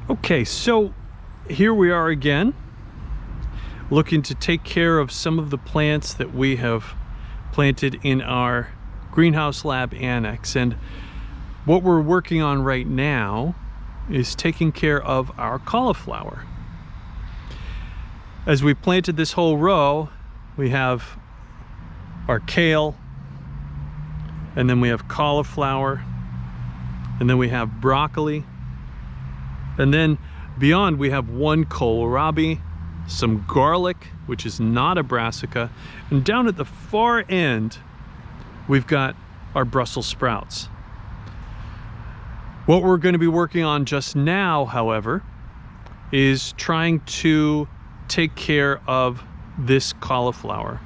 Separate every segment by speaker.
Speaker 1: Okay, so here we are again, looking to take care of some of the plants that we have planted in our greenhouse lab annex. And what we're working on right now is taking care of our cauliflower. As we planted this whole row, we have our kale, and then we have cauliflower, and then we have broccoli, and then beyond we have one kohlrabi, some garlic, which is not a brassica, and down at the far end we've got our Brussels sprouts. What we're going to be working on just now, however, is trying to take care of this cauliflower.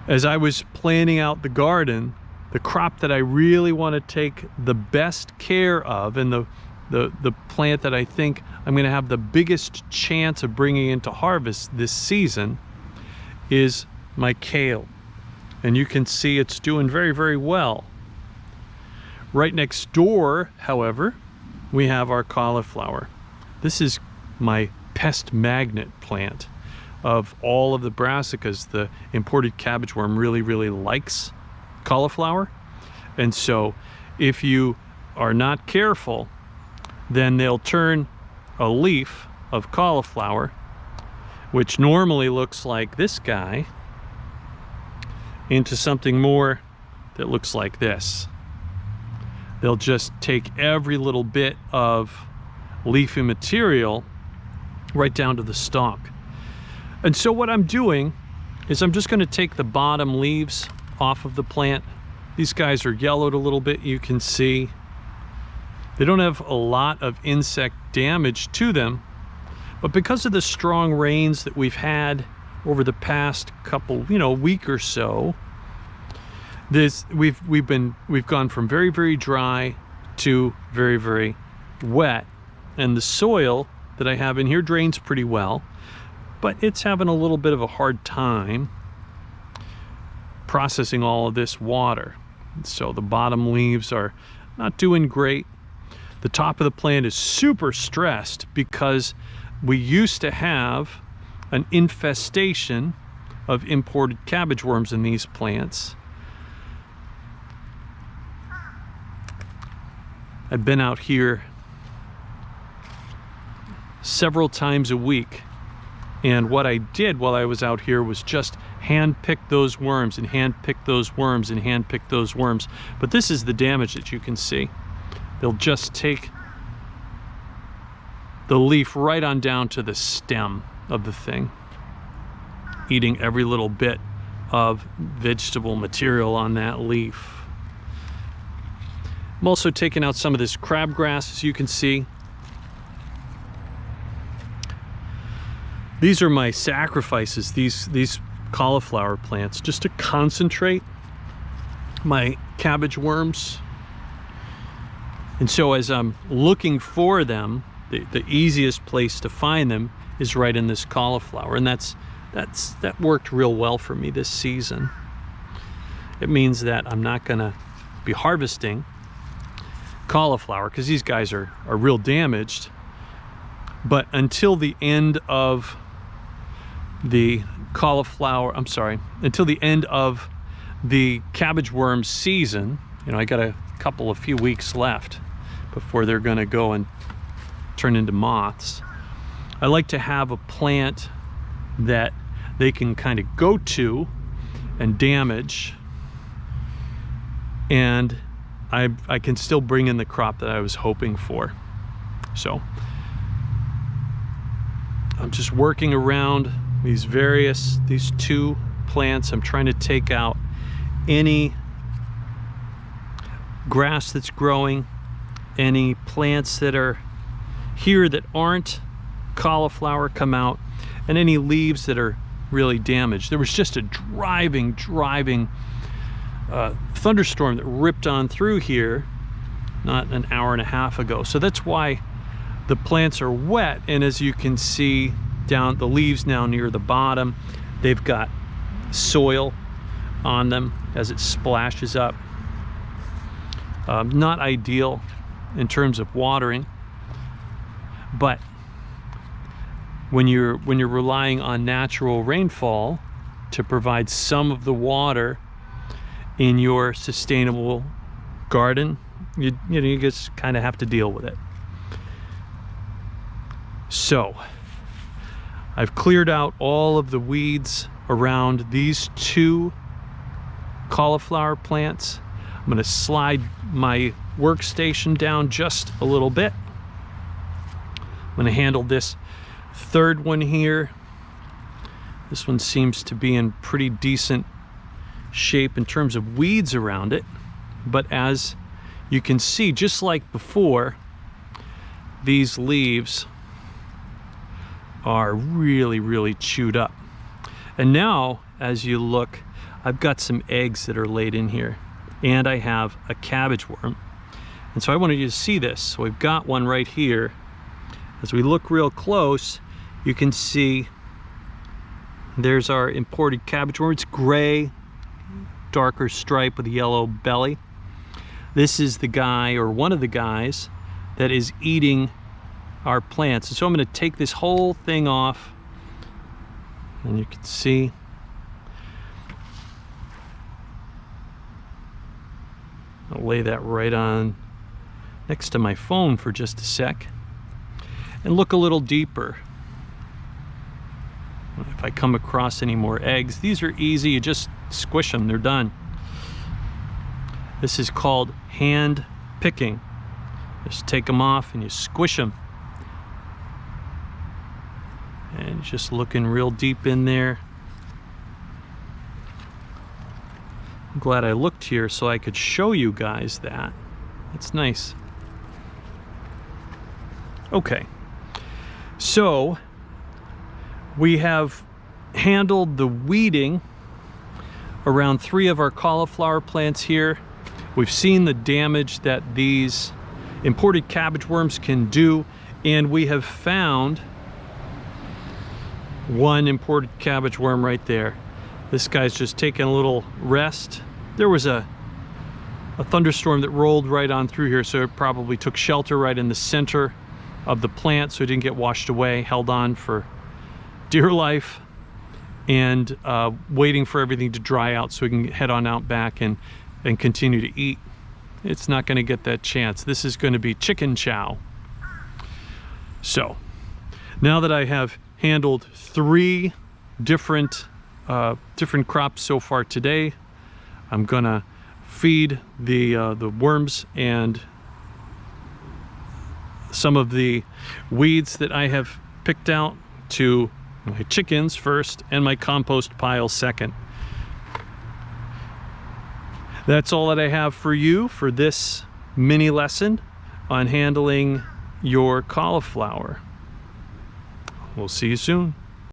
Speaker 1: As I was planning out the garden, the crop that I really want to take the best care of, and the plant that I think I'm going to have the biggest chance of bringing into harvest this season, is my kale. And you can see it's doing very, very well. Right next door, however, we have our cauliflower. This is my pest magnet plant. Of all of the brassicas, the imported cabbage worm really likes cauliflower. And so if you are not careful, then they'll turn a leaf of cauliflower, which normally looks like this guy, into something more that looks like this. They'll just take every little bit of leafy material right down to the stalk. And so what I'm doing is I'm just going to take the bottom leaves off of the plant. These guys are yellowed a little bit, you can see. They don't have a lot of insect damage to them, but because of the strong rains that we've had over the past couple, week or so, we've gone from very dry to very wet, and the soil that I have in here drains pretty well, but it's having a little bit of a hard time processing all of this water. So the bottom leaves are not doing great. The top of the plant is super stressed because we used to have an infestation of imported cabbage worms in these plants. I've been out here several times a week, and what I did while I was out here was just hand-pick those worms and hand-pick those worms and hand-pick those worms. But this is the damage that you can see. They'll just take the leaf right on down to the stem of the thing, eating every little bit of vegetable material on that leaf. I'm also taking out some of this crabgrass, as you can see. These are my sacrifices, these cauliflower plants, just to concentrate my cabbage worms. And so as I'm looking for them, the easiest place to find them is right in this cauliflower, and that worked real well for me this season. It means that I'm not gonna be harvesting cauliflower because these guys are real damaged, but until the end of the until the end of the cabbage worm season, I got a few weeks left before they're going to go and turn into moths. I like to have a plant that they can kind of go to and damage, and I can still bring in the crop that I was hoping for. So I'm just working around these two plants. I'm trying to take out any grass that's growing, any plants that are here that aren't cauliflower come out, and any leaves that are really damaged. There was just a driving thunderstorm that ripped on through here not an hour and a half ago. So that's why the plants are wet, and as you can see down the leaves now near the bottom, they've got soil on them as it splashes up. Not ideal in terms of watering, But when you're relying on natural rainfall to provide some of the water in your sustainable garden, you just kind of have to deal with it. So I've cleared out all of the weeds around these 2 cauliflower plants. I'm going to slide my workstation down just a little bit. I'm going to handle this 3rd one here. This one seems to be in pretty decent shape in terms of weeds around it, but as you can see, just like before, these leaves are really chewed up. And now, as you look, I've got some eggs that are laid in here, and I have a cabbage worm. And so I wanted you to see this. So we've got one right here. As we look real close, you can see there's our imported cabbage worm. It's gray, darker stripe with a yellow belly. This is the guy, or one of the guys, that is eating our plants. And so I'm going to take this whole thing off, and you can see I'll lay that right on next to my phone for just a sec and look a little deeper. If I come across any more eggs, these are easy. You just squish them, they're done. This is called hand picking. Just take them off and you squish them. And just looking real deep in there. I'm glad I looked here so I could show you guys that. It's nice. Okay, so we have handled the weeding around 3 of our cauliflower plants here. We've seen the damage that these imported cabbage worms can do, and we have found one imported cabbage worm right there. This guy's just taking a little rest. There was a thunderstorm that rolled right on through here, so it probably took shelter right in the center of the plant, so it didn't get washed away, held on for dear life, and waiting for everything to dry out so we can head on out back and continue to eat. It's not going to get that chance. This is going to be chicken chow. So now that I have handled 3 different crops so far today, I'm gonna feed the worms and some of the weeds that I have picked out to my chickens first and my compost pile second. That's all that I have for you for this mini lesson on handling your cauliflower. We'll see you soon.